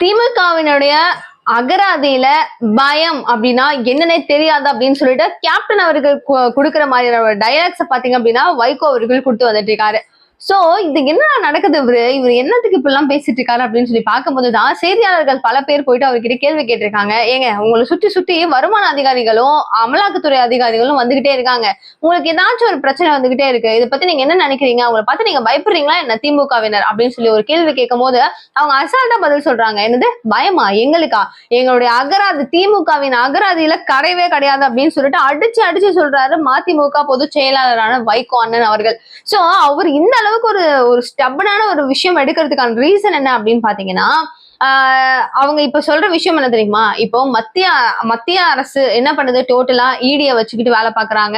திமுகவினுடைய அகராதியில பயம் அப்படின்னா என்னன்னே தெரியாது அப்படின்னு சொல்லிட்டு கேப்டன் அவர்கள் கொடுக்குற மாதிரியான டயலாக்ஸ் பாத்தீங்க அப்படின்னா வைகோ அவர்கள் கொடுத்து வந்துட்டு இருக்காரு. சோ இது என்ன நடக்குது, இவர் என்னத்துக்கு இப்படி எல்லாம் பேசிட்டு இருக்காரு அப்படின்னு சொல்லி பார்க்கும்போதுதான் செய்தியாளர்கள் பல பேர் போயிட்டு அவர்கிட்ட கேள்வி கேட்டிருக்காங்க. ஏங்க, உங்களை சுற்றி சுற்றி வருமான அதிகாரிகளும் அமலாக்கத்துறை அதிகாரிகளும் வந்துகிட்டே இருக்காங்க, உங்களுக்கு ஏதாச்சும் ஒரு பிரச்சனை வந்துகிட்டே இருக்கு, இதை பத்தி நீங்க என்ன நினைக்கிறீங்க, அவங்களை பார்த்து நீங்க பயப்படுறீங்களா என்ன திமுகவினர் அப்படின்னு சொல்லி ஒரு கேள்வி கேட்கும் போது அவங்க அசால்ட்டா பதில் சொல்றாங்க. என்னது பயமா, எங்களுக்கா, எங்களுடைய அகராதி திமுகவின் அகராதியில கிடையவே கிடையாது அப்படின்னு சொல்லிட்டு அடிச்சு அடிச்சு சொல்றாரு மதிமுக பொதுச் செயலாளரான வைகோ அண்ணன் அவர்கள். சோ அவர் இந்த அளவுக்கு ஒரு ஸ்டப்பனான ஒரு விஷயம் எடுக்கிறதுக்கான ரீசன் என்ன அப்படின்னு பாத்தீங்கன்னா, அவங்க இப்ப சொல்ற விஷயம் என்ன தெரியுமா, இப்போ மத்திய அரசு என்ன பண்ணுது, டோட்டலா ஈடியை வச்சுக்கிட்டு வேலை பாக்குறாங்க,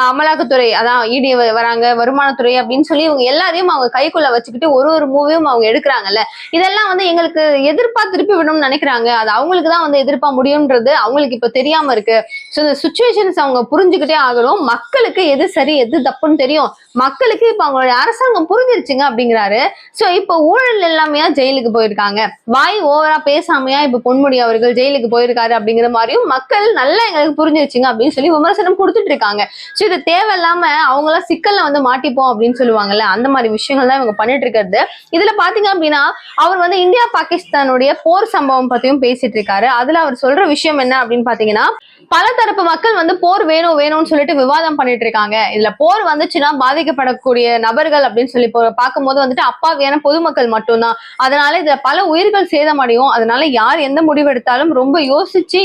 அமலாக்கத்துறை அதான் ஈடிய வராங்க, வருமானத்துறை அப்படின்னு சொல்லி இவங்க எல்லாரையும் அவங்க கைக்குள்ள வச்சுக்கிட்டு ஒரு மூவியும் அவங்க எடுக்கிறாங்கல்ல, இதெல்லாம் வந்து எங்களுக்கு எதிர்ப்பா திருப்பி விடணும்னு நினைக்கிறாங்க, அது அவங்களுக்கு தான் வந்து எதிர்ப்பா முடியும்ன்றது அவங்களுக்கு இப்ப தெரியாம இருக்கு. சோ இந்த சுச்சுவேஷன்ஸ் அவங்க புரிஞ்சுக்கிட்டே ஆகணும், மக்களுக்கு எது சரி எது தப்புன்னு தெரியும், மக்களுக்கு இப்ப அவங்களுடைய அரசாங்கம் புரிஞ்சிருச்சுங்க அப்படிங்கிறாரு. சோ இப்ப ஊழல் எல்லாமே ஜெயிலுக்கு போயிருக்காங்க, வாய் ஓவரா பேசாமையா இப்ப பொன்முடி அவர்கள் ஜெயிலுக்கு போயிருக்காரு அப்படிங்கிற மாதிரியும் மக்கள் நல்லா எங்களுக்கு புரிஞ்சிருச்சுங்க அப்படின்னு சொல்லி விமர்சனம் கொடுத்துட்டு இருக்காங்க. சோ இது தேவையில்லாம அவங்க எல்லாம் சிக்கல்ல வந்து மாட்டிப்போம் அப்படின்னு சொல்லுவாங்கல்ல, அந்த மாதிரி விஷயங்கள் தான் இவங்க பண்ணிட்டு இருக்கிறது. இதுல பாத்தீங்க அப்படின்னா அவர் வந்து இந்தியா பாகிஸ்தானுடைய போர் சம்பவம் பத்தியும் பேசிட்டு இருக்காரு. அதுல அவர் சொல்ற விஷயம் என்ன அப்படின்னு பாத்தீங்கன்னா, பல தரப்பு மக்கள் வந்து போர் வேணும்னு சொல்லிட்டு விவாதம் பண்ணிட்டு இருக்காங்க. இதுல போர் வந்துச்சுன்னா பாதிக்கப்படக்கூடிய நபர்கள் அப்படின்னு சொல்லி பார்க்கும்போது வந்துட்டு அப்பாவியான பொதுமக்கள் மட்டும்தான். அதனால இதுல பல உயிர்கள் சேதமடையும். அதனால யார் எந்த முடிவு எடுத்தாலும் ரொம்ப யோசிச்சு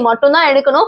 மட்டும்தான் எடுக்கணும்.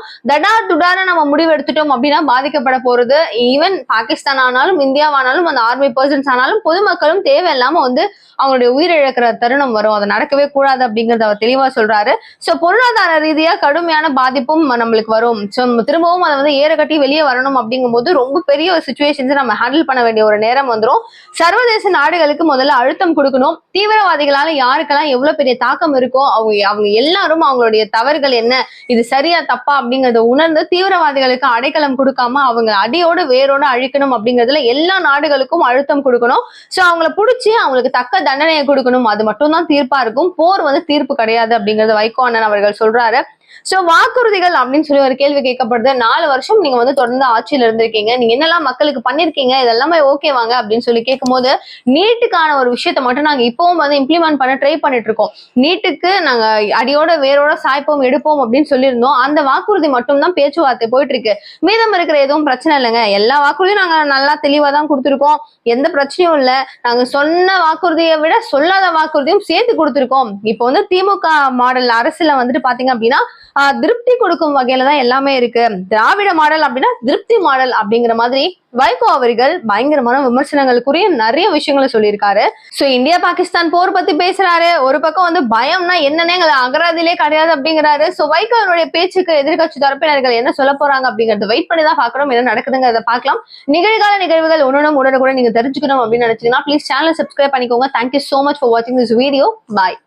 துடான நம்ம முடிவு எடுத்துட்டோம் அப்படின்னா பாதிக்கப்பட போறது ஈவன் பாகிஸ்தான் ஆனாலும் இந்தியாவானாலும் அந்த ஆர்மி பர்சன்ஸ் ஆனாலும் பொதுமக்களும் தேவையில்லாம வந்து அவங்களுடைய உயிரிழக்கிற தருணம் வரும். அது நடக்கவே கூடாது அப்படிங்கறத அவர் தெளிவா சொல்றாரு. சோ பொருளாதார ரீதியா கடுமையான பாதிப்பும் நம்மளுக்கு வரும். சோ திரும்பவும் அதை வந்து ஏற கட்டி வெளியே வரணும் அப்படிங்கும் போது ரொம்ப பெரிய ஒரு சுச்சுவேஷன்ஸ் நம்ம ஹேண்டில் பண்ண வேண்டிய ஒரு நேரம் வந்துடும். சர்வதேச நாடுகளுக்கு முதல்ல அழுத்தம் கொடுக்கணும். தீவிரவாதிகளால யாருக்கெல்லாம் எவ்வளவு பெரிய தாக்கம் இருக்கோ அவங்க எல்லாரும் அவங்களுடைய தவறுகள் என்ன, இது சரியா தப்பா அப்படிங்கறத உணர்ந்து தீவிரவாதிகளுக்கு அடைக்கலம் கொடுக்காம அவங்க அடியோடு வேரோடு அழிக்கணும் அப்படிங்கிறதுல எல்லா நாடுகளுக்கும் அழுத்தம் கொடுக்கணும். சோ அவங்களை பிடிச்சி அவங்களுக்கு தக்க தண்டனையை கொடுக்கணும். அது மட்டும் தான் தீர்ப்பா இருக்கும். போர் வந்து தீர்ப்பு கிடையாது அப்படிங்கறது வைகோ அண்ணன் அவர்கள் சொல்றாரு. சோ வாக்குறுதிகள் அப்படின்னு சொல்லி ஒரு கேள்வி கேட்கப்படுது. 4 வருஷம் நீங்க வந்து தொடர்ந்து ஆட்சியில இருந்திருக்கீங்க, நீங்க என்னெல்லாம் மக்களுக்கு பண்ணிருக்கீங்க, இதெல்லாமே ஓகே வாங்க அப்படின்னு சொல்லி கேட்கும்போது, நீட்டுக்கான ஒரு விஷயத்த மட்டும் நாங்க இப்பவும் வந்து இம்ப்ளிமெண்ட் பண்ண ட்ரை பண்ணிட்டு இருக்கோம். நீட்டுக்கு நாங்க அடியோட வேரோட சாய்ப்போம் எடுப்போம் அப்படின்னு சொல்லியிருந்தோம். அந்த வாக்குறுதி மட்டும் தான் பேச்சுவார்த்தை போயிட்டு இருக்கு. மீதம் இருக்கிற எதுவும் பிரச்சனை இல்லைங்க, எல்லா வாக்குறுதியும் நாங்க நல்லா தெளிவா தான் கொடுத்துருக்கோம், எந்த பிரச்சனையும் இல்ல. நாங்க சொன்ன வாக்குறுதியை விட சொல்லாத வாக்குறுதியும் சேர்த்து கொடுத்துருக்கோம். இப்போ வந்து திமுக மாடல் அரசுல வந்துட்டு பாத்தீங்க அப்படின்னா திருப்தி கொடுக்கும் வகையில தான் எல்லாமே இருக்கு. திராவிட மாடல் அப்படின்னா திருப்தி மாடல் அப்படிங்கிற மாதிரி வைகோ அவர்கள் பயங்கரமான விமர்சனங்களுக்குரிய நிறைய விஷயங்களை சொல்லியிருக்காரு. சோ இந்தியா பாகிஸ்தான் போர் பத்தி பேசுறாரு, ஒரு பக்கம் வந்து பயம்னா என்னன்னே எங்களை அகராதிலே கிடையாது அப்படிங்கிறாரு. சோ வைகோனுடைய பேச்சுக்கு எதிர்கட்சி தரப்பினர்கள் என்ன சொல்ல போறாங்க அப்படிங்கறது வெயிட் பண்ணி தான் பாக்கணும். என்ன நடக்குதுங்கிறத பார்க்கலாம். நிகழ்கால நிகழ்வுகள் உடனுக்குடன் நீங்க தெரிஞ்சுக்கணும் அப்படின்னு நினைச்சீங்கன்னா ப்ளீஸ் சேனல் சப்ஸ்கிரைப் பண்ணிக்கோங்க. தேங்க்யூ சோ மச் ஃபார் வாட்சிங் திஸ் வீடியோ. பாய்.